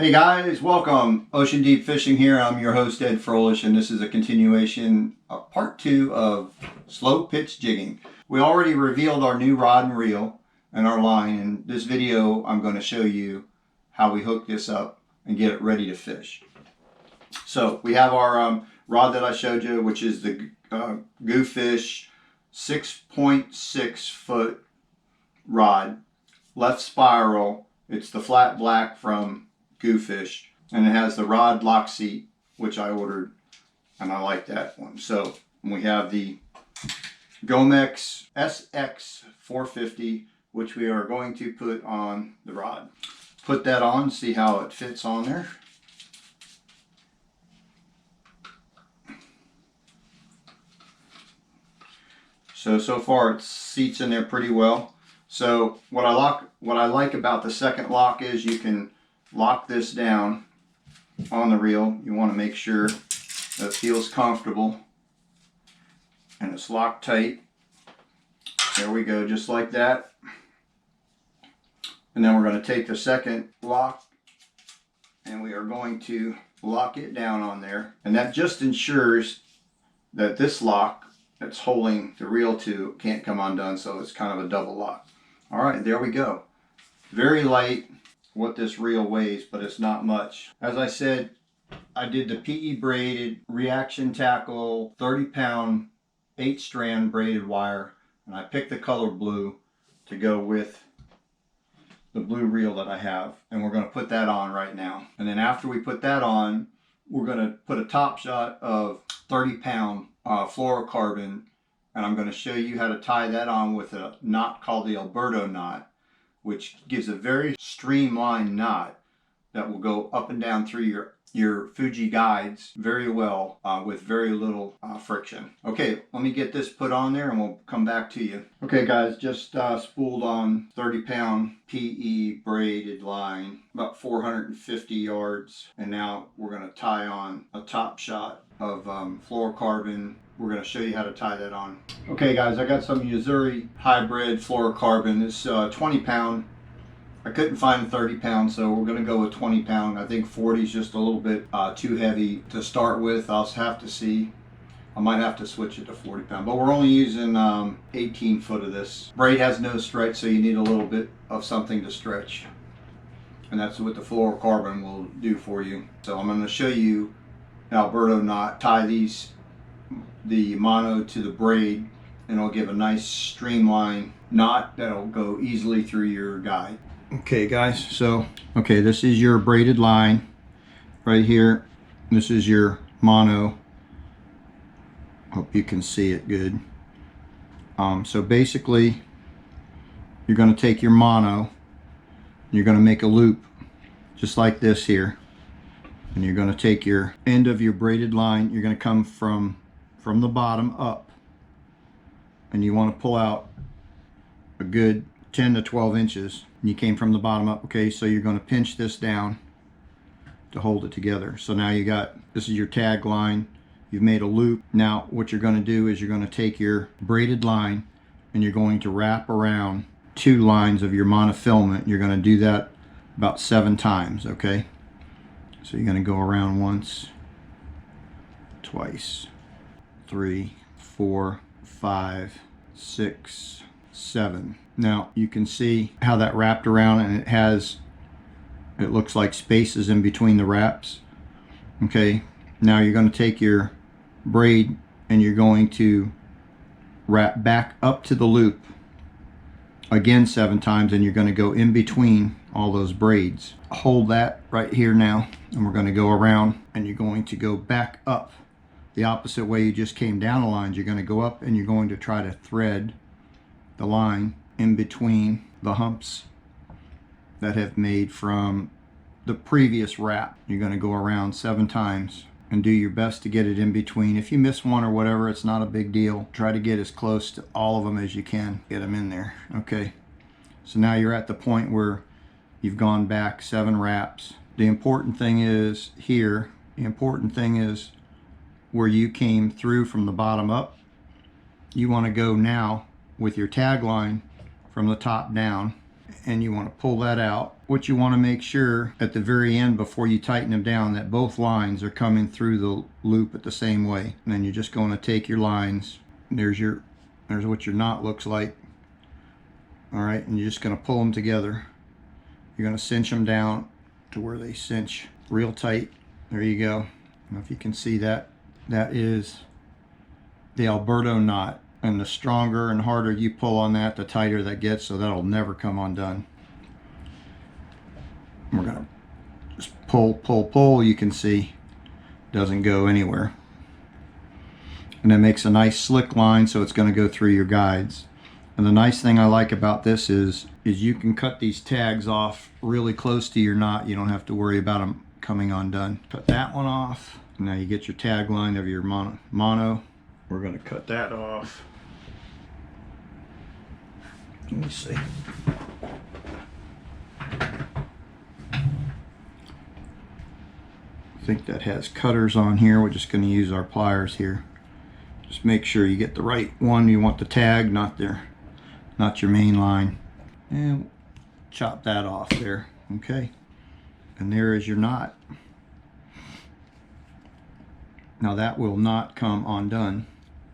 Hey guys, welcome. Ocean Deep Fishing here. I'm your host Ed Froelich, and this is a continuation of part 2 of slow pitch jigging. We already revealed our new rod and reel and our line. In this video I'm going to show you how we hook this up and get it ready to fish. So we have our rod that I showed you, which is the Goofish 6.6 foot rod, left spiral. It's the flat black from Goofish, and it has the rod lock seat, which I ordered, and I like that one. So we have the Gomex SX 450, which we are going to put on the rod. Put that on, see how it fits on there. So far it seats in there pretty well. So what I like about the second lock is you can lock this down on the reel. You want to make sure that it feels comfortable and it's locked tight. There we go, just like that. And then we're going to take the second lock and we are going to lock it down on there. And that just ensures that this lock that's holding the reel to can't come undone, so it's kind of a double lock. All right, there we go. Very light what this reel weighs, but it's not much. As I said, I did the PE braided reaction tackle 30-pound 8-strand braided wire, and I picked the color blue to go with the blue reel that I have, and we're going to put that on right now. And then after we put that on, we're going to put a top shot of 30-pound fluorocarbon, and I'm going to show you how to tie that on with a knot called the Alberto knot, which gives a very streamlined knot that will go up and down through your Fuji guides very well with very little friction. Okay, let me get this put on there and we'll come back to you. Okay guys, just spooled on 30-pound PE braided line, about 450 yards, and now we're going to tie on a top shot of fluorocarbon. We're going to show you how to tie that on. Okay guys, I got some Missouri hybrid fluorocarbon. It's 20-pound. I couldn't find 30-pound, so we're going to go with 20-pound. I think 40 is just a little bit too heavy to start with. I'll have to see. I might have to switch it to 40-pound, but we're only using 18 foot of this. Braid has no stretch, so you need a little bit of something to stretch, and that's what the fluorocarbon will do for you. So I'm going to show you an Alberto knot, tie the mono to the braid, and it'll give a nice streamlined knot that'll go easily through your guide. Okay guys, so this is your braided line right here. This is your mono. Hope you can see it good. So basically you're going to take your mono, you're going to make a loop just like this here, and you're going to take your end of your braided line. You're going to come from the bottom up, and you want to pull out a good 10 to 12 inches. And you came from the bottom up. Okay, so you're going to pinch this down to hold it together. So now you got, this is your tag line. You've made a loop. Now what you're going to do is you're going to take your braided line and you're going to wrap around 2 lines of your monofilament. You're going to do that about 7 times. Okay, so you're going to go around once, twice, 3, 4, 5, 6, 7. Now you can see how that wrapped around, and it looks like spaces in between the wraps. Okay, now you're going to take your braid and you're going to wrap back up to the loop again 7 times, and you're going to go in between all those braids. Hold that right here now, and we're going to go around, and you're going to go back up the opposite way you just came down the lines. You're going to go up and you're going to try to thread the line in between the humps that have made from the previous wrap. You're going to go around 7 times and do your best to get it in between. If you miss one or whatever, it's not a big deal. Try to get as close to all of them as you can. Get them in there. Okay, so now you're at the point where you've gone back 7 wraps. The important thing is here, where you came through from the bottom up. You want to go now with your tag line from the top down and you want to pull that out. What you want to make sure at the very end before you tighten them down that both lines are coming through the loop at the same way. And then you're just going to take your lines. There's what your knot looks like. All right, and you're just going to pull them together. You're going to cinch them down to where they cinch real tight. There you go. I don't know if you can see that. That is the Alberto knot. And the stronger and harder you pull on that, the tighter that gets, so that'll never come undone. We're gonna just pull, pull, pull. You can see it doesn't go anywhere. And it makes a nice slick line, so it's gonna go through your guides. And the nice thing I like about this is you can cut these tags off really close to your knot. You don't have to worry about them coming undone. Cut that one off. Now you get your tag line of your mono. We're gonna cut that off. Let me see. I think that has cutters on here. We're just going to use our pliers here. Just make sure you get the right one. You want the tag, not your main line. And chop that off there. Okay. And there is your knot. Now that will not come undone.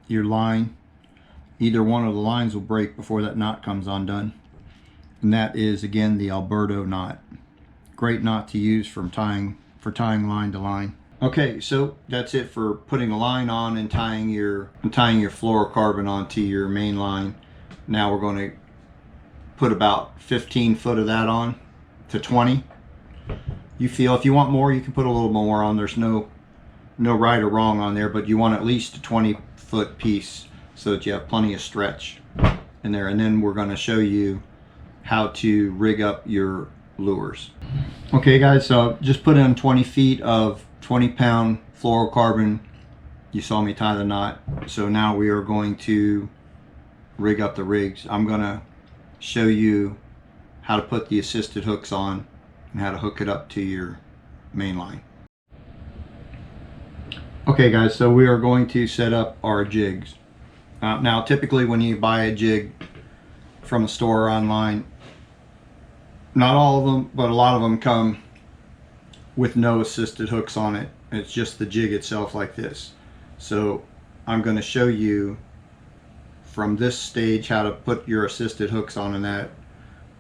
Your line, either one of the lines will break before that knot comes undone. And that is, again, the Alberto knot. Great knot to use for tying line to line. Okay, so that's it for putting a line on and tying your fluorocarbon onto your main line. Now we're going to put about 15 foot of that on to 20. You feel if you want more, you can put a little more on. There's no right or wrong on there, but you want at least a 20-foot piece so that you have plenty of stretch in there. And then we're going to show you how to rig up your lures. Okay guys, so just put in 20 feet of 20-pound fluorocarbon. You saw me tie the knot. So now we are going to rig up the rigs. I'm going to show you how to put the assisted hooks on and how to hook it up to your main line. Okay guys, so we are going to set up our jigs. Now typically when you buy a jig from a store or online, not all of them, but a lot of them come with no assisted hooks on it. It's just the jig itself like this. So I'm going to show you from this stage how to put your assisted hooks on, and that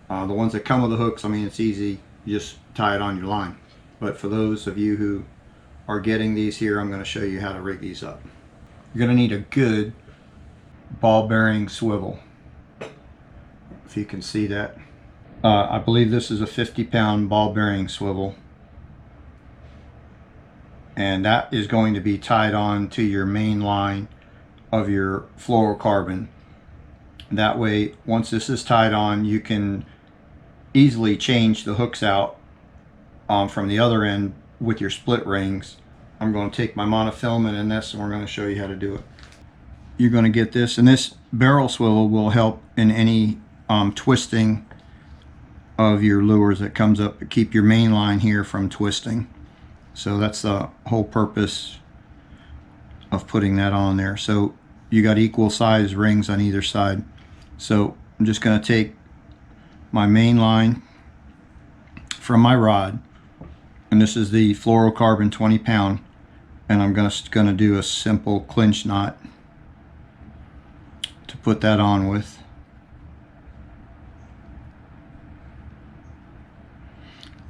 the ones that come with the hooks, I mean, it's easy, you just tie it on your line. But for those of you who are getting these here, I'm going to show you how to rig these up. You're going to need a good ball bearing swivel, if you can see that. I believe this is a 50-pound ball bearing swivel, and that is going to be tied on to your main line of your fluorocarbon. That way, once this is tied on, you can easily change the hooks out from the other end with your split rings. I'm going to take my monofilament in this, and we're going to show you how to do it. You're going to get this, and this barrel swivel will help in any twisting of your lures that comes up to keep your main line here from twisting. So that's the whole purpose of putting that on there. So you got equal size rings on either side. So I'm just going to take my main line from my rod, and this is the fluorocarbon 20-pound, and I'm just going to do a simple clinch knot to put that on with.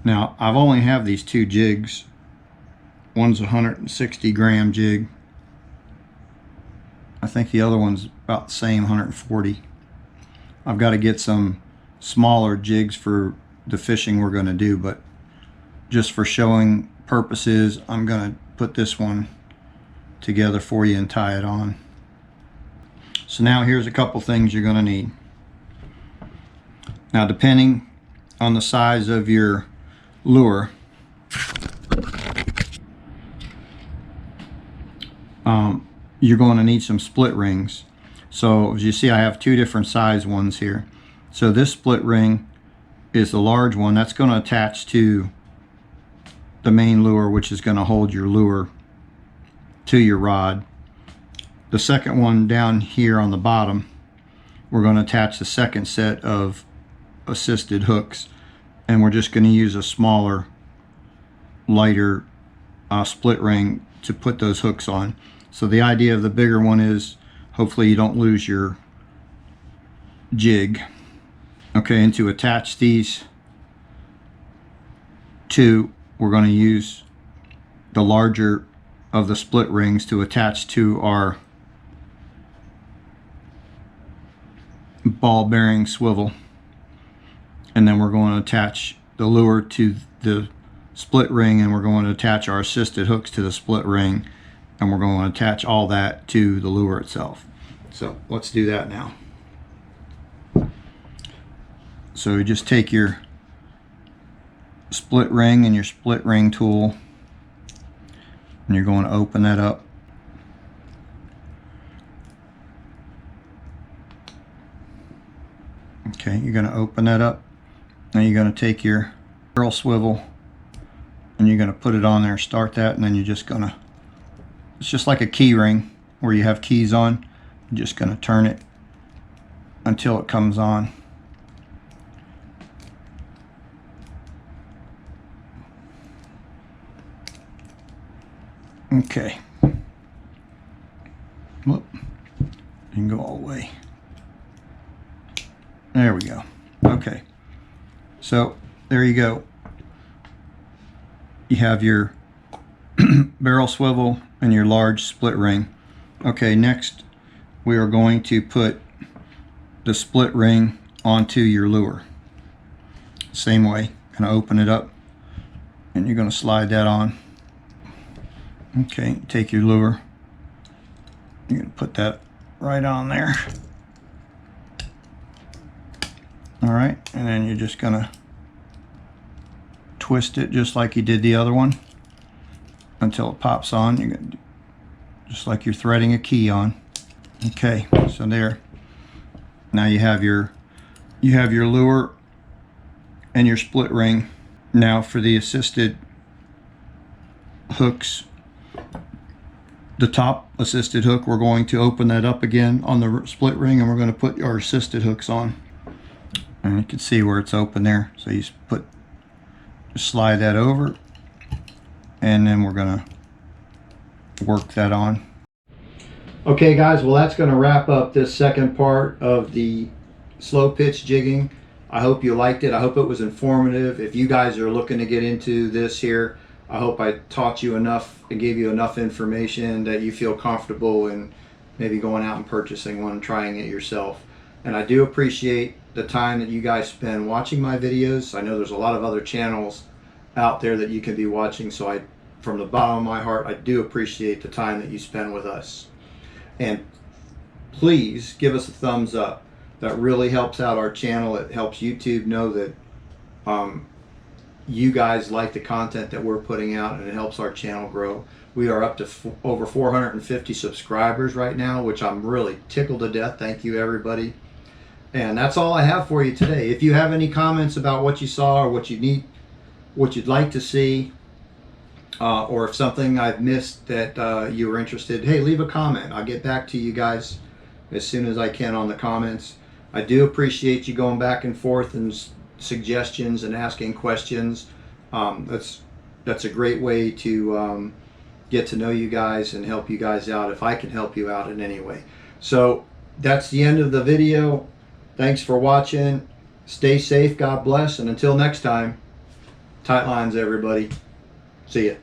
Now I've only have these two jigs. One's a 160 gram jig. I think the other one's about the same, 140. I've got to get some smaller jigs for the fishing we're going to do, but just for showing purposes, I'm going to put this one together for you and tie it on. So now here's a couple things you're going to need. Now, depending on the size of your lure, you're going to need some split rings. So as you see, I have two different size ones here. So this split ring is the large one. That's going to attach to the main lure, which is going to hold your lure to your rod. The second one down here on the bottom, we're going to attach the second set of assisted hooks, and we're just going to use a smaller, lighter split ring to put those hooks on. So the idea of the bigger one is hopefully you don't lose your jig. Okay, and to attach these two, we're going to use the larger of the split rings to attach to our ball bearing swivel, and then we're going to attach the lure to the split ring, and we're going to attach our assisted hooks to the split ring, and we're going to attach all that to the lure itself. So let's do that now. So you just take your split ring and your split ring tool, and you're going to open that up. Okay, you're going to open that up. Now you're going to take your barrel swivel and you're going to put it on there, start that, and then you're just going to, it's just like a key ring where you have keys on. You're just going to turn it until it comes on. Okay. Whoop. You can go all the way. There we go. Okay. So there you go. You have your barrel swivel and your large split ring. Okay, next we are going to put the split ring onto your lure. Same way. Gonna open it up and you're gonna slide that on. Okay, take your lure. You're gonna put that right on there. All right, and then you're just gonna twist it just like you did the other one until it pops on. You're gonna, just like you're threading a key on. Okay, so there. Now you have your lure and your split ring. Now for the assisted hooks, the top assisted hook, we're going to open that up again on the split ring, and we're going to put our assisted hooks on. And you can see where it's open there. So you just slide that over, and then we're going to work that on. Okay guys, well that's going to wrap up this second part of the slow pitch jigging. I hope you liked it. I hope it was informative. If you guys are looking to get into this here, I hope I taught you enough and gave you enough information that you feel comfortable in maybe going out and purchasing one and trying it yourself. And I do appreciate the time that you guys spend watching my videos. I know there's a lot of other channels out there that you can be watching, so from the bottom of my heart, I do appreciate the time that you spend with us. And please give us a thumbs up. That really helps out our channel. It helps YouTube know that you guys like the content that we're putting out, and it helps our channel grow. We are up to over 450 subscribers right now, which I'm really tickled to death. Thank you everybody. And that's all I have for you today. If you have any comments about what you saw or what you need, what you'd like to see, or if something I've missed that you were interested, hey, leave a comment. I'll get back to you guys as soon as I can on the comments. I do appreciate you going back and forth and suggestions and asking questions. That's a great way to get to know you guys and help you guys out if I can help you out in any way. So that's the end of the video. Thanks for watching. Stay safe, God bless, and until next time, tight lines everybody. See ya.